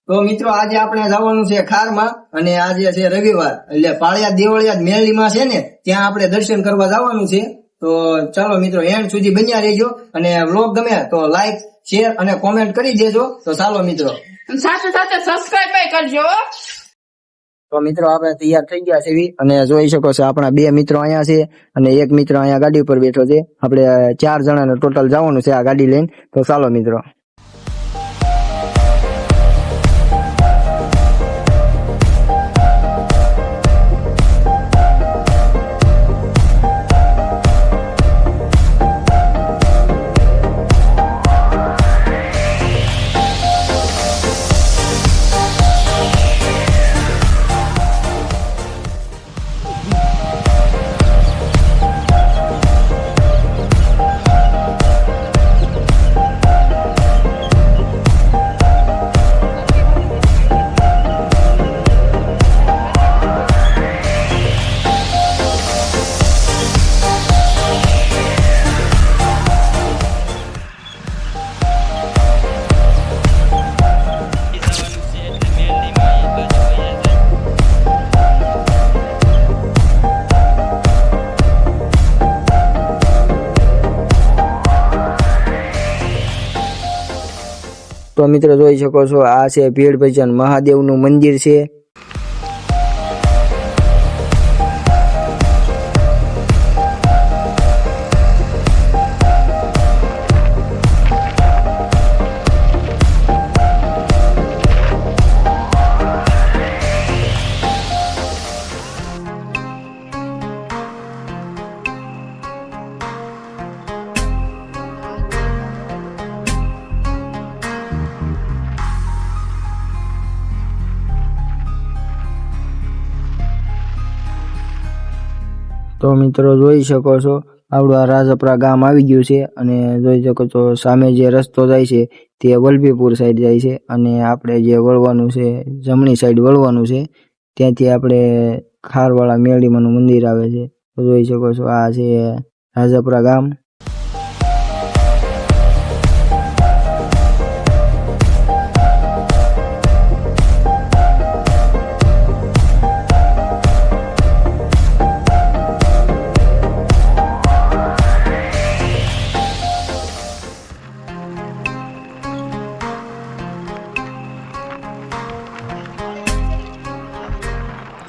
તો મિત્રો આજે આપણે જવાનું છે ખારમાં અને આજે છે રવિવાર એટલે પાળિયા દેવળિયા મેળીમાં છે ને ત્યાં આપણે દર્શન કરવા જવાનું છે. તો ચાલો મિત્રો એન્ડ સુધી બન્યા રહેજો અને વ્લોગ ગમે તો લાઈક શેર અને કોમેન્ટ કરી દેજો. તો ચાલો મિત્રો સાથે સાથે સબસ્ક્રાઇબ કરજો. તો મિત્રો આપણે તૈયાર થઈ ગયા છે અને જોઈ શકો છો આપણા બે મિત્રો અહીંયા છે અને એક મિત્ર અહીંયા ગાડી ઉપર બેઠો છે. આપણે 4 જણાને ટોટલ જવાનું છે આ ગાડી લઈને. તો ચાલો મિત્રો. તો મિત્રો જોઈ શકો છો આ છે ભીડ ભજન મહાદેવનું મંદિર છે. તો મિત્રો જોઈ શકો છો આપણું આ રાજપરા ગામ આવી ગયું છે અને જોઈ શકો છો સામે જે રસ્તો જાય છે તે વલભીપુર સાઈડ જાય છે અને આપણે જે વળવાનું છે જમણી સાઈડ વળવાનું છે ત્યાંથી આપણે ખારવાળા મેળીમાનું મંદિર આવે છે. તો જોઈ શકો છો આ છે રાજપરા ગામ.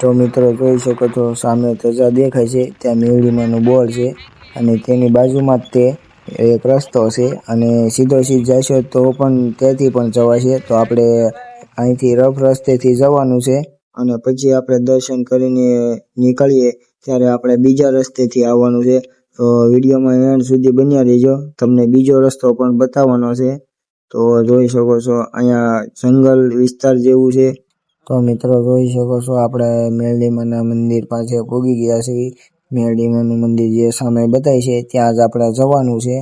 તો મિત્રો જોઈ શકો છો સામે ધજા દેખાય છે ત્યાં મેળીમાનું બોર્ડ છે અને તેની બાજુમાં જ તે એક રસ્તો છે અને સીધો જશો તો પણ ત્યાંથી પણ જવાય છે. તો આપણે અહીંથી રફ રસ્તેથી જવાનું છે અને પછી આપણે દર્શન કરીને નીકળીએ ત્યારે આપણે બીજા રસ્તેથી આવવાનું છે. તો વિડીયોમાં એન્ડ સુધી બન્યા રહેજો, તમને બીજો રસ્તો પણ બતાવવાનો છે. તો જોઈ શકો છો અહીંયા જંગલ વિસ્તાર જેવું છે. તો મિત્રો જોઈ શકો છો આપણે મેરડીમાના મંદિર પાસે પહોંચી ગયા છીએ. મેરડીમાનું મંદિર જે સામે બતાય છે ત્યાં જ આપણે જવાનું છે.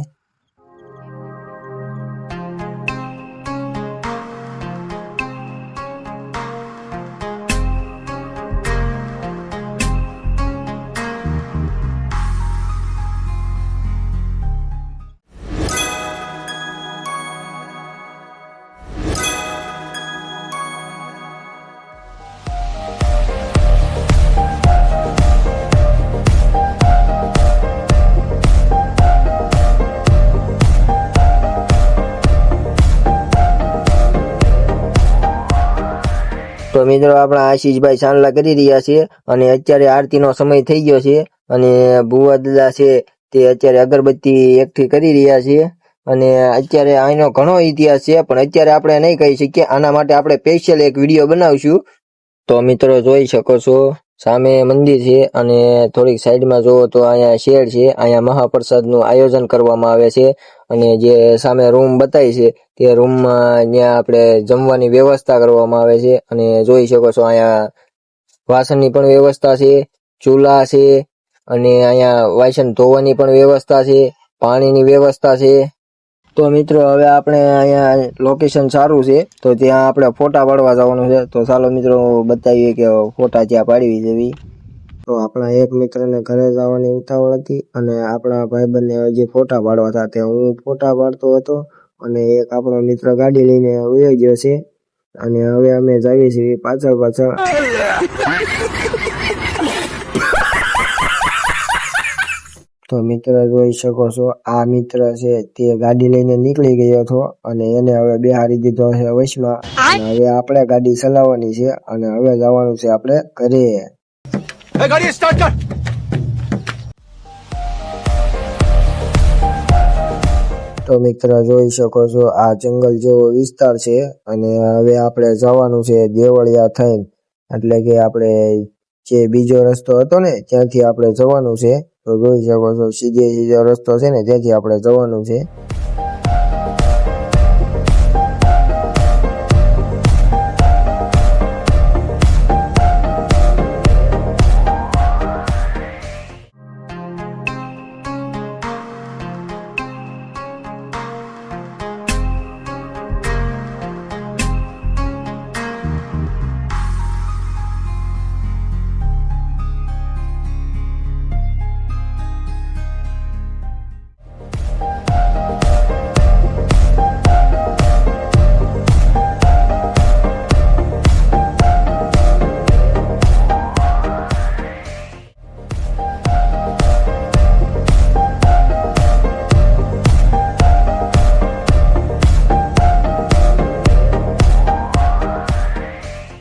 તો મિત્રો આપણા આશીષભાઈ ચાંદલા કરી રહ્યા છે અને અત્યારે આરતીનો સમય થઈ ગયો છે અને ભુવા દાદા છે તે અત્યારે અગરબત્તી એકઠી કરી રહ્યા છે અને અત્યારે આનો ઘણો ઇતિહાસ છે પણ અત્યારે આપણે નહીં કહી શકીએ. આના માટે આપણે સ્પેશિયલ એક વિડીયો બનાવશું. તો મિત્રો જોઈ શકો છો સામે મંદિર છે અને થોડીક સાઈડમાં જોવો તો અહીંયા શેડ છે. અહીંયા મહાપ્રસાદનું આયોજન કરવામાં આવે છે અને જે સામે રૂમ બતાય છે તે રૂમમાં ત્યાં આપણે જમવાની વ્યવસ્થા કરવામાં આવે છે અને જોઈ શકો છો અહીંયા વાસણની પણ વ્યવસ્થા છે, ચૂલા છે અને અહીંયા વાસણ ધોવાની પણ વ્યવસ્થા છે, પાણીની વ્યવસ્થા છે. તો મિત્રો હવે આપણે અહીંયા લોકેશન સારું છે તો ત્યાં આપણે ફોટા પાડવા જવાનું છે. તો ચાલો મિત્રો બતાવીએ કે ફોટા ત્યાં પાડવી જેવી. તો આપણા એક મિત્રને ઘરે જવાની ઉતાવળ હતી અને આપણા ભાઈબંધને હજી ફોટા પાડવા હતા તે હું ફોટા પાડતો હતો અને એક આપણો મિત્ર ગાડી લઈને વયો ગયો છે અને હવે અમે જઈએ છીએ પાછળ. તો મિત્ર જોઈ શકો છો, આ મિત્ર છે તે ગાડી લઈને નીકળી ગયો હતો અને એને હવે બેહારી દીધો છે વશમાં. અને હવે આપણે ગાડી ચલાવવાની છે અને હવે જવાનું છે આપણે ઘરે. તો મિત્ર જોઈ શકો છો, આ જંગલ જેવો વિસ્તાર છે અને હવે આપણે જવાનું છે દેવળિયા થઈને. એટલે કે આપણે જે બીજો રસ્તો હતો ને ત્યાંથી આપણે જવાનું છે. તો જોઈ શકો છો, સીધો રસ્તો છે ને ત્યાંથી આપણે જવાનું છે.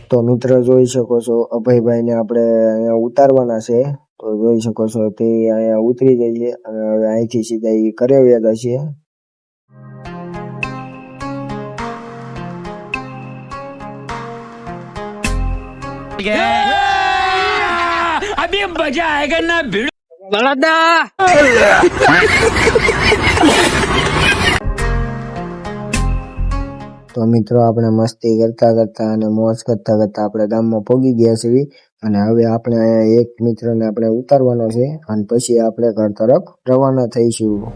તો મિત્ર જોઈ શકો છો, અભયભાઈને આપણે અહીંયા ઉતારવાના છે. તો જોઈ શકો છો તે અહીંયા ઉતરી જાય છે અને હવે અહીંથી સીધા એ ઘરે વ્યા જશે. अभी मजा आएगा ना भिड़ તો મિત્રો આપણે મસ્તી કરતા અને મોજ કરતા આપણે ગામમાં પહોંચી ગયા છીએ અને હવે આપણે અહીંયા એક મિત્રને આપણે ઉતારવાનો છે અને પછી આપણે ઘર તરફ રવાના થઈશું.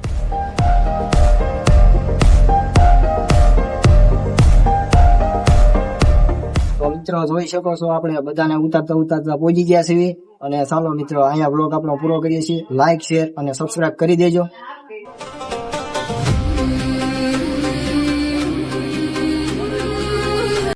તો મિત્રો જોઈ શકો છો, આપણે બધાને ઉતારતા પહોંચી ગયા છીએ અને ચાલો મિત્રો અહીંયા બ્લોગ આપણો પૂરો કરીએ છીએ. લાઈક, શેર અને સબસ્ક્રાઇબ કરી દેજો.